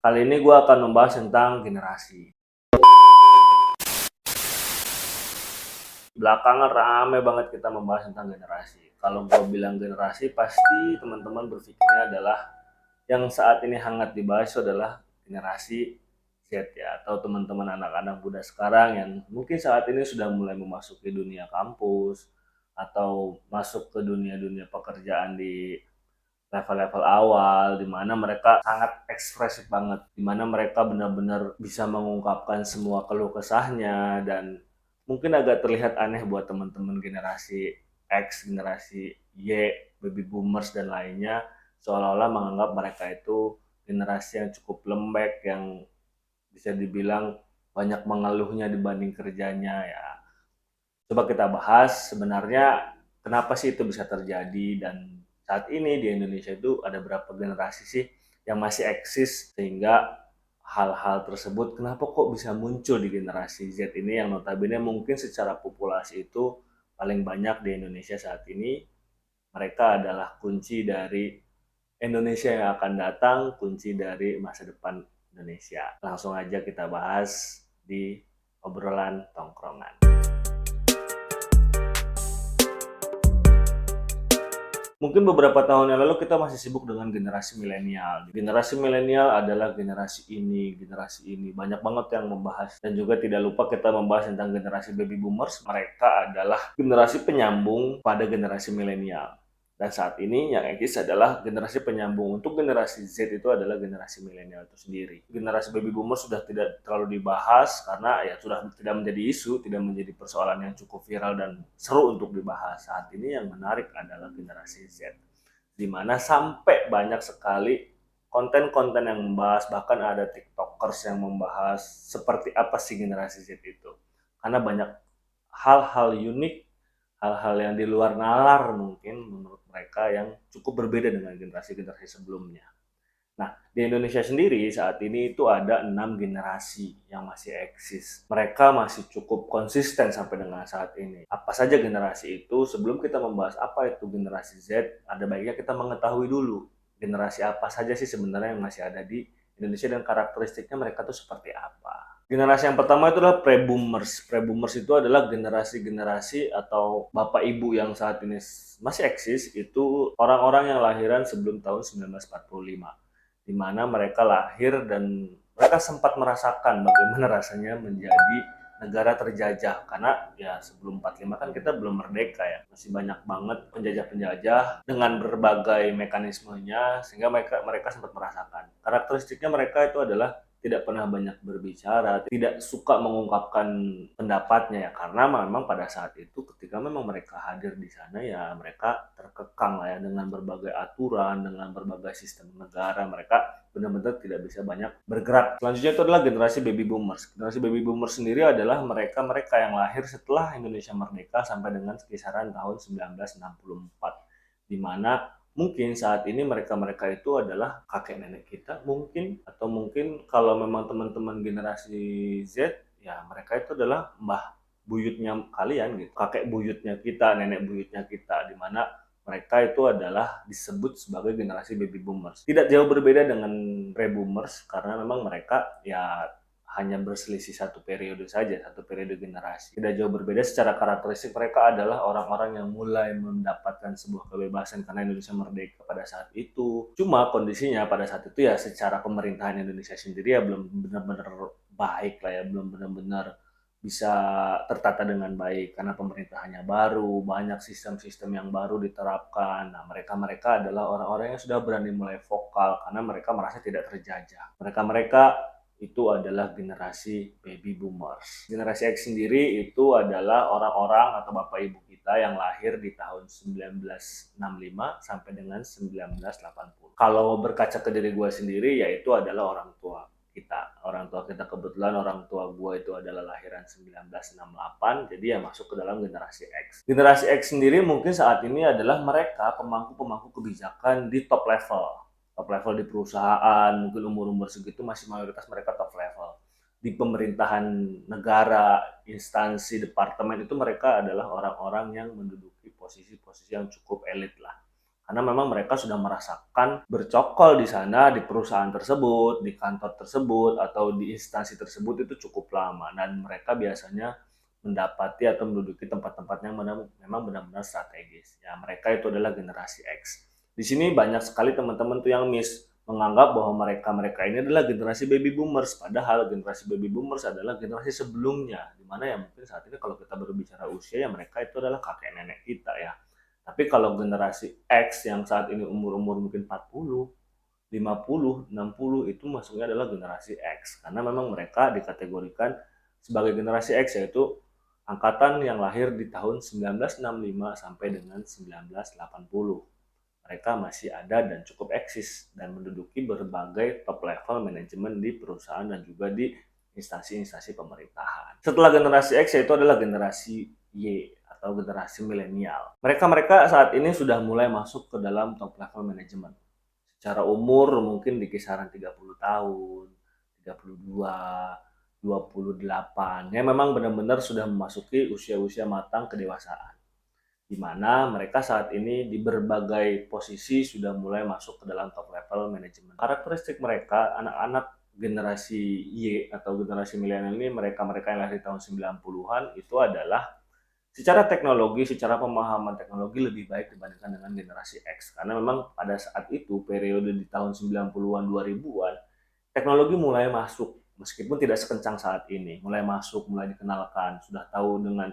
Kali ini gue akan membahas tentang generasi. Belakangan rame banget kita membahas tentang generasi. Kalau gue bilang generasi, pasti teman-teman berpikirnya adalah yang saat ini hangat dibahas itu adalah generasi Z ya, atau teman-teman anak-anak muda sekarang yang mungkin saat ini sudah mulai memasuki dunia kampus atau masuk ke dunia-dunia pekerjaan di level-level awal, di mana mereka sangat ekspresif banget, di mana mereka benar-benar bisa mengungkapkan semua keluh kesahnya. Dan mungkin agak terlihat aneh buat teman-teman generasi X, generasi Y, baby boomers dan lainnya, seolah-olah menganggap mereka itu generasi yang cukup lembek, yang bisa dibilang banyak mengeluhnya dibanding kerjanya ya. Coba kita bahas sebenarnya kenapa sih itu bisa terjadi, dan saat ini di Indonesia itu ada berapa generasi sih yang masih eksis, sehingga hal-hal tersebut kenapa kok bisa muncul di generasi Z ini yang notabene mungkin secara populasi itu paling banyak di Indonesia saat ini. Mereka adalah kunci dari Indonesia yang akan datang, kunci dari masa depan Indonesia. Langsung aja kita bahas di obrolan tongkrongan. Mungkin beberapa tahun yang lalu kita masih sibuk dengan generasi milenial. Generasi milenial adalah generasi ini. Banyak banget yang membahas. Dan juga tidak lupa kita membahas tentang generasi baby boomers. Mereka adalah generasi penyambung pada generasi milenial. Dan saat ini yang eksis adalah generasi penyambung untuk generasi Z, itu adalah generasi milenial itu sendiri. Generasi baby boomers sudah tidak terlalu dibahas karena ya sudah tidak menjadi isu, tidak menjadi persoalan yang cukup viral dan seru untuk dibahas. Saat ini yang menarik adalah generasi Z, di mana sampai banyak sekali konten-konten yang membahas, bahkan ada tiktokers yang membahas seperti apa sih generasi Z itu. Karena banyak hal-hal unik, hal-hal yang di luar nalar mungkin menurut mereka, yang cukup berbeda dengan generasi-generasi sebelumnya. Nah, di Indonesia sendiri saat ini itu ada 6 generasi yang masih eksis. Mereka masih cukup konsisten sampai dengan saat ini. Apa saja generasi itu? Sebelum kita membahas apa itu generasi Z, ada baiknya kita mengetahui dulu generasi apa saja sih sebenarnya yang masih ada di Indonesia dan karakteristiknya mereka tuh seperti apa. Generasi yang pertama itu adalah pre-boomers. Pre-boomers itu adalah generasi-generasi atau bapak ibu yang saat ini masih eksis, itu orang-orang yang lahiran sebelum tahun 1945, di mana mereka lahir dan mereka sempat merasakan bagaimana rasanya menjadi negara terjajah. Karena ya sebelum 45 kan kita belum merdeka ya, masih banyak banget penjajah-penjajah dengan berbagai mekanismenya, sehingga mereka sempat merasakan. Karakteristiknya mereka itu adalah tidak pernah banyak berbicara, tidak suka mengungkapkan pendapatnya ya, karena memang pada saat itu ketika memang mereka hadir di sana ya mereka terkekang lah ya dengan berbagai aturan, dengan berbagai sistem negara. Mereka benar-benar tidak bisa banyak bergerak. Selanjutnya itu adalah generasi baby boomers. Generasi baby boomers sendiri adalah mereka yang lahir setelah Indonesia merdeka sampai dengan kisaran tahun 1964, di mana mungkin saat ini mereka-mereka itu adalah kakek nenek kita mungkin, atau mungkin kalau memang teman-teman generasi Z ya mereka itu adalah mbah buyutnya kalian gitu, kakek buyutnya kita, nenek buyutnya kita, di mana mereka itu adalah disebut sebagai generasi baby boomers. Tidak jauh berbeda dengan pre-boomers karena memang mereka ya hanya berselisih satu periode saja, satu periode generasi. Tidak jauh berbeda secara karakteristik, mereka adalah orang-orang yang mulai mendapatkan sebuah kebebasan karena Indonesia merdeka pada saat itu. Cuma kondisinya pada saat itu ya secara pemerintahan Indonesia sendiri ya belum benar-benar baik lah ya, belum benar-benar bisa tertata dengan baik karena pemerintahannya baru, banyak sistem-sistem yang baru diterapkan. Nah, mereka-mereka adalah orang-orang yang sudah berani mulai vokal karena mereka merasa tidak terjajah. Mereka-mereka itu adalah generasi baby boomers. Generasi X sendiri itu adalah orang-orang atau bapak ibu kita yang lahir di tahun 1965 sampai dengan 1980. Kalau berkaca ke diri gue sendiri, yaitu adalah orang tua kita. Orang tua kita kebetulan orang tua gue itu adalah lahiran 1968, jadi ya masuk ke dalam generasi X. Generasi X sendiri mungkin saat ini adalah mereka pemangku-pemangku kebijakan di top level di perusahaan. Mungkin umur-umur segitu masih mayoritas mereka top level di pemerintahan negara, instansi, departemen, itu mereka adalah orang-orang yang menduduki posisi-posisi yang cukup elit lah. Karena memang mereka sudah merasakan bercokol di sana, di perusahaan tersebut, di kantor tersebut, atau di instansi tersebut itu cukup lama. Dan mereka biasanya mendapati atau menduduki tempat-tempat yang memang benar-benar strategis. Ya, mereka itu adalah generasi X. Di sini banyak sekali teman-teman tuh yang menganggap bahwa mereka ini adalah generasi baby boomers, padahal generasi baby boomers adalah generasi sebelumnya, di mana ya mungkin saat ini kalau kita berbicara usia ya mereka itu adalah kakek nenek kita ya. Tapi kalau generasi X yang saat ini umur-umur mungkin 40, 50, 60 itu masuknya adalah generasi X. Karena memang mereka dikategorikan sebagai generasi X, yaitu angkatan yang lahir di tahun 1965 sampai dengan 1980. Mereka masih ada dan cukup eksis dan menduduki berbagai top level manajemen di perusahaan dan juga di instansi-instansi pemerintahan. Setelah generasi X yaitu adalah generasi Y atau generasi milenial. Mereka saat ini sudah mulai masuk ke dalam top level manajemen. Secara umur mungkin di kisaran 30 tahun, 32, 28. Ya memang benar-benar sudah memasuki usia-usia matang kedewasaan, di mana mereka saat ini di berbagai posisi sudah mulai masuk ke dalam top level manajemen. Karakteristik mereka, anak-anak generasi Y atau generasi milenial ini, mereka-mereka yang lahir tahun 90-an itu adalah secara teknologi, secara pemahaman teknologi lebih baik dibandingkan dengan generasi X. Karena memang pada saat itu, periode di tahun 90-an, 2000-an, teknologi mulai masuk. Meskipun tidak sekencang saat ini, mulai masuk, mulai dikenalkan, sudah tahu dengan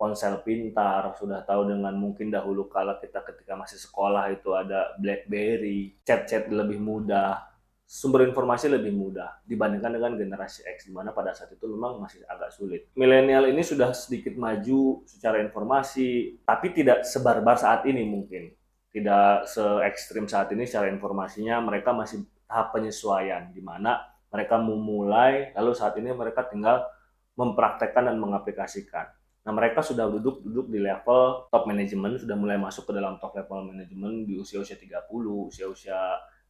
ponsel pintar, sudah tahu dengan mungkin dahulu kala kita ketika masih sekolah itu ada BlackBerry, chat-chat lebih mudah, sumber informasi lebih mudah dibandingkan dengan generasi X, di mana pada saat itu memang masih agak sulit. Milenial ini sudah sedikit maju secara informasi, tapi tidak sebarbar saat ini mungkin. Tidak se ekstrim saat ini secara informasinya, mereka masih tahap penyesuaian, di mana mereka memulai, lalu saat ini mereka tinggal mempraktekkan dan mengaplikasikan. Nah, mereka sudah duduk di level top manajemen, sudah mulai masuk ke dalam top level manajemen di usia-usia 30, usia-usia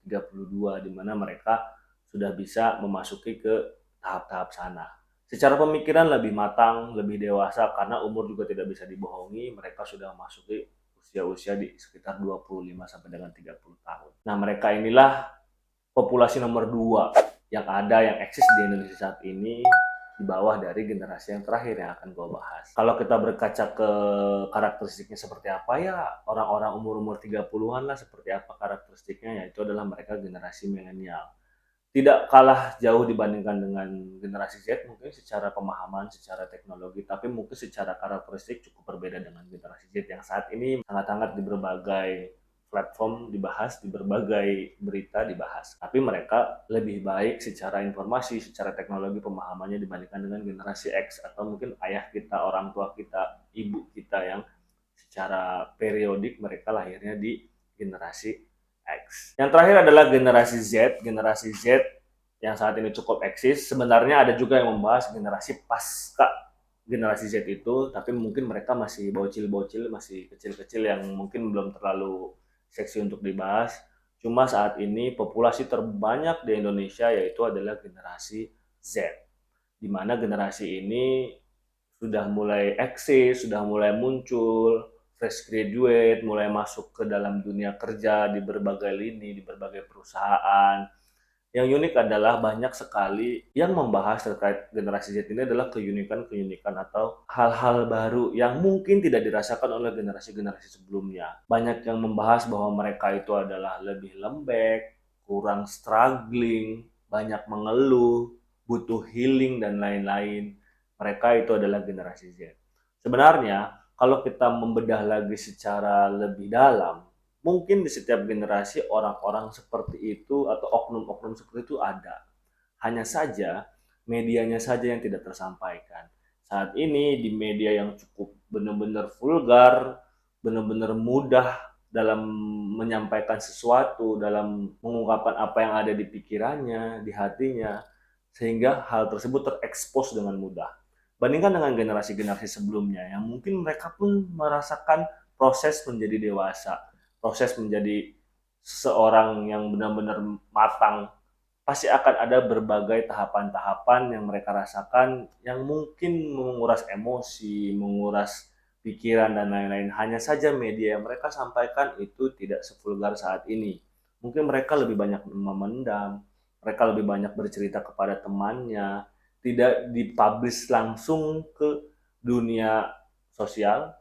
32, di mana mereka sudah bisa memasuki ke tahap-tahap sana. Secara pemikiran lebih matang, lebih dewasa, karena umur juga tidak bisa dibohongi, mereka sudah memasuki usia-usia di sekitar 25 sampai dengan 30 tahun. Nah, mereka inilah populasi nomor 2 yang ada, yang eksis di Indonesia saat ini, di bawah dari generasi yang terakhir yang akan gue bahas. Kalau kita berkaca ke karakteristiknya seperti apa, ya orang-orang umur-umur 30-an lah seperti apa karakteristiknya, yaitu adalah mereka generasi milenial. Tidak kalah jauh dibandingkan dengan generasi Z mungkin secara pemahaman, secara teknologi, tapi mungkin secara karakteristik cukup berbeda dengan generasi Z yang saat ini sangat-sangat di berbagai platform dibahas, di berbagai berita dibahas. Tapi mereka lebih baik secara informasi, secara teknologi pemahamannya dibandingkan dengan generasi X atau mungkin ayah kita, orang tua kita, ibu kita yang secara periodik mereka lahirnya di generasi X. Yang terakhir adalah generasi Z. Generasi Z yang saat ini cukup eksis. Sebenarnya ada juga yang membahas generasi pasca generasi Z itu, tapi mungkin mereka masih bocil-bocil, masih kecil-kecil yang mungkin belum terlalu seksi untuk dibahas. Cuma saat ini populasi terbanyak di Indonesia yaitu adalah generasi Z. Di mana generasi ini sudah mulai eksis, sudah mulai muncul, fresh graduate, mulai masuk ke dalam dunia kerja di berbagai lini, di berbagai perusahaan. Yang unik adalah banyak sekali yang membahas terkait generasi Z ini adalah keunikan-keunikan atau hal-hal baru yang mungkin tidak dirasakan oleh generasi-generasi sebelumnya. Banyak yang membahas bahwa mereka itu adalah lebih lembek, kurang struggling, banyak mengeluh, butuh healing, dan lain-lain. Mereka itu adalah generasi Z. Sebenarnya, kalau kita membedah lagi secara lebih dalam, mungkin di setiap generasi orang-orang seperti itu atau oknum-oknum seperti itu ada. Hanya saja medianya saja yang tidak tersampaikan. Saat ini di media yang cukup benar-benar vulgar, benar-benar mudah dalam menyampaikan sesuatu, dalam mengungkapkan apa yang ada di pikirannya, di hatinya, sehingga hal tersebut terekspos dengan mudah. Bandingkan dengan generasi-generasi sebelumnya yang mungkin mereka pun merasakan proses menjadi dewasa, proses menjadi seseorang yang benar-benar matang, pasti akan ada berbagai tahapan-tahapan yang mereka rasakan yang mungkin menguras emosi, menguras pikiran dan lain-lain. Hanya saja media yang mereka sampaikan itu tidak sevulgar saat ini. Mungkin mereka lebih banyak memendam, mereka lebih banyak bercerita kepada temannya, tidak dipublish langsung ke dunia sosial,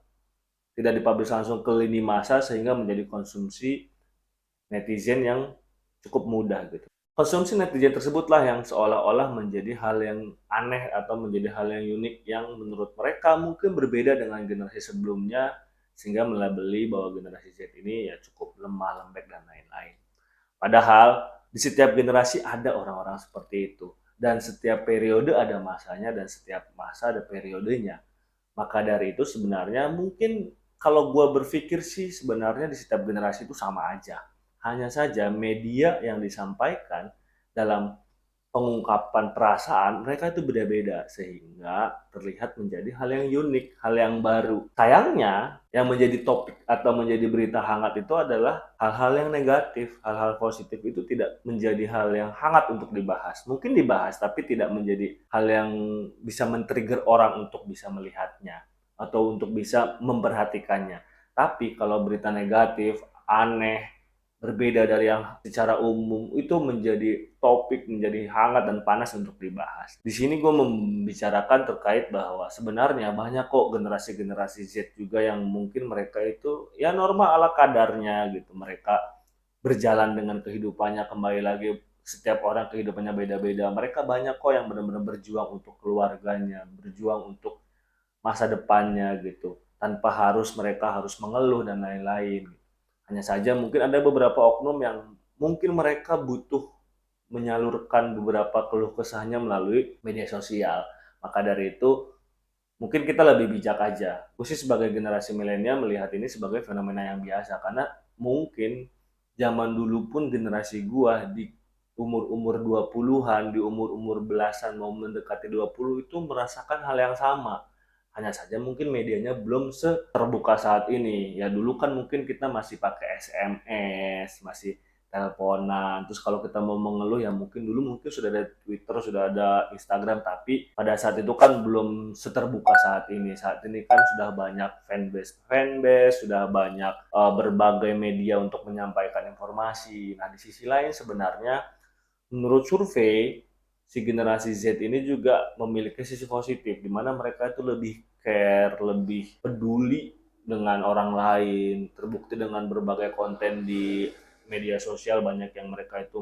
tidak dipublish langsung ke lini masa sehingga menjadi konsumsi netizen yang cukup mudah gitu. Konsumsi netizen tersebutlah yang seolah-olah menjadi hal yang aneh atau menjadi hal yang unik yang menurut mereka mungkin berbeda dengan generasi sebelumnya sehingga melabeli bahwa generasi Z ini ya cukup lemah, lembek dan lain-lain. Padahal di setiap generasi ada orang-orang seperti itu dan setiap periode ada masanya dan setiap masa ada periodenya. Maka dari itu sebenarnya mungkin kalau gue berpikir sih sebenarnya di setiap generasi itu sama aja. Hanya saja media yang disampaikan dalam pengungkapan perasaan mereka itu beda-beda sehingga terlihat menjadi hal yang unik, hal yang baru. Sayangnya yang menjadi topik atau menjadi berita hangat itu adalah hal-hal yang negatif, hal-hal positif itu tidak menjadi hal yang hangat untuk dibahas. Mungkin dibahas tapi tidak menjadi hal yang bisa men-trigger orang untuk bisa melihatnya atau untuk bisa memperhatikannya. Tapi kalau berita negatif, aneh, berbeda dari yang secara umum itu menjadi topik, menjadi hangat dan panas untuk dibahas. Di sini gue membicarakan terkait bahwa sebenarnya banyak kok generasi-generasi Z juga yang mungkin mereka itu ya normal ala kadarnya gitu. Mereka berjalan dengan kehidupannya, kembali lagi setiap orang kehidupannya beda-beda. Mereka banyak kok yang benar-benar berjuang untuk keluarganya, berjuang untuk masa depannya gitu. Tanpa harus mereka harus mengeluh dan lain-lain. Hanya saja mungkin ada beberapa oknum yang mungkin mereka butuh menyalurkan beberapa keluh kesahnya melalui media sosial. Maka dari itu mungkin kita lebih bijak aja. Gue sih sebagai generasi milenial melihat ini sebagai fenomena yang biasa karena mungkin zaman dulu pun generasi gua di umur-umur 20-an, di umur-umur belasan mau mendekati 20 itu merasakan hal yang sama. Hanya saja mungkin medianya belum terbuka saat ini. Ya dulu kan mungkin kita masih pakai SMS, masih teleponan. Terus kalau kita mau mengeluh ya mungkin sudah ada Twitter, sudah ada Instagram, tapi pada saat itu kan belum seterbuka saat ini. Saat ini kan sudah banyak fanbase, sudah banyak berbagai media untuk menyampaikan informasi. Nah, di sisi lain sebenarnya menurut survei si generasi Z ini juga memiliki sisi positif di mana mereka itu lebih care, lebih peduli dengan orang lain, terbukti dengan berbagai konten di media sosial banyak yang mereka itu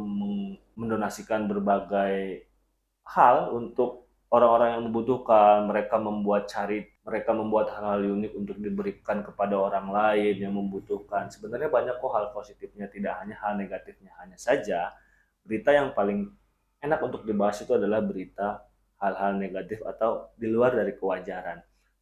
mendonasikan berbagai hal untuk orang-orang yang membutuhkan. Mereka membuat hal-hal unik untuk diberikan kepada orang lain yang membutuhkan. Sebenarnya banyak kok hal positifnya, tidak hanya hal negatifnya. Hanya saja berita yang paling enak untuk dibahas itu adalah berita hal-hal negatif atau di luar dari kewajaran.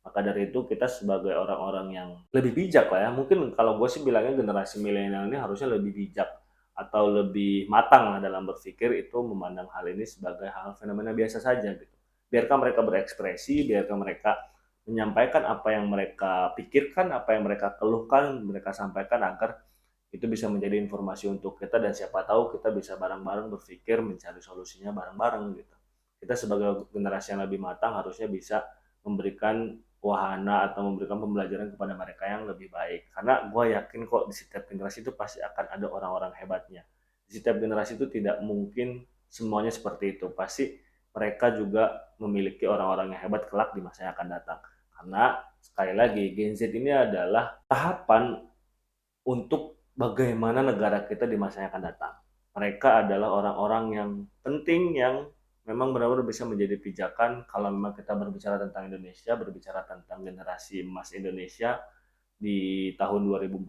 Maka dari itu kita sebagai orang-orang yang lebih bijak lah ya. Mungkin kalau gue sih bilangnya generasi milenial ini harusnya lebih bijak atau lebih matang lah dalam berpikir itu memandang hal ini sebagai hal fenomena biasa saja gitu. Biarkan mereka berekspresi, biarkan mereka menyampaikan apa yang mereka pikirkan, apa yang mereka keluhkan, mereka sampaikan agar itu bisa menjadi informasi untuk kita dan siapa tahu kita bisa bareng-bareng berpikir mencari solusinya bareng-bareng gitu. Kita sebagai generasi yang lebih matang harusnya bisa memberikan wahana atau memberikan pembelajaran kepada mereka yang lebih baik. Karena gue yakin kok di setiap generasi itu pasti akan ada orang-orang hebatnya. Di setiap generasi itu tidak mungkin semuanya seperti itu. Pasti mereka juga memiliki orang-orang yang hebat kelak di masa yang akan datang. Karena sekali lagi Gen Z ini adalah tahapan untuk bagaimana negara kita di masa yang akan datang. Mereka adalah orang-orang yang penting yang memang benar-benar bisa menjadi pijakan kalau memang kita berbicara tentang Indonesia, berbicara tentang generasi emas Indonesia di tahun 2045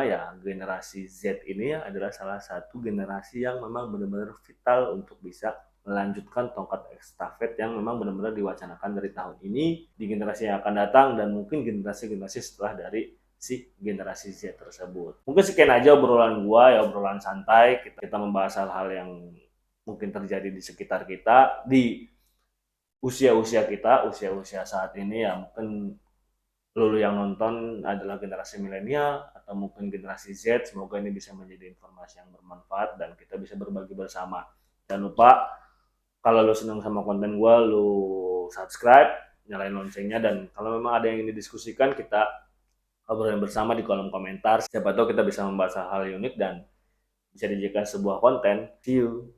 ya generasi Z ini adalah salah satu generasi yang memang benar-benar vital untuk bisa melanjutkan tongkat estafet yang memang benar-benar diwacanakan dari tahun ini di generasi yang akan datang dan mungkin generasi-generasi setelah dari si generasi Z tersebut. Mungkin sekian aja obrolan gua ya, obrolan santai. Kita membahas hal-hal yang mungkin terjadi di sekitar kita, di usia-usia kita, usia-usia saat ini ya mungkin lulu yang nonton adalah generasi milenial atau mungkin generasi Z. Semoga ini bisa menjadi informasi yang bermanfaat dan kita bisa berbagi bersama. Jangan lupa kalau lu senang sama konten gua, lu subscribe, nyalain loncengnya, dan kalau memang ada yang ingin didiskusikan, kita obrolin bersama di kolom komentar. Siapa tahu kita bisa membahas hal-hal unik dan bisa dijadikan sebuah konten. See you.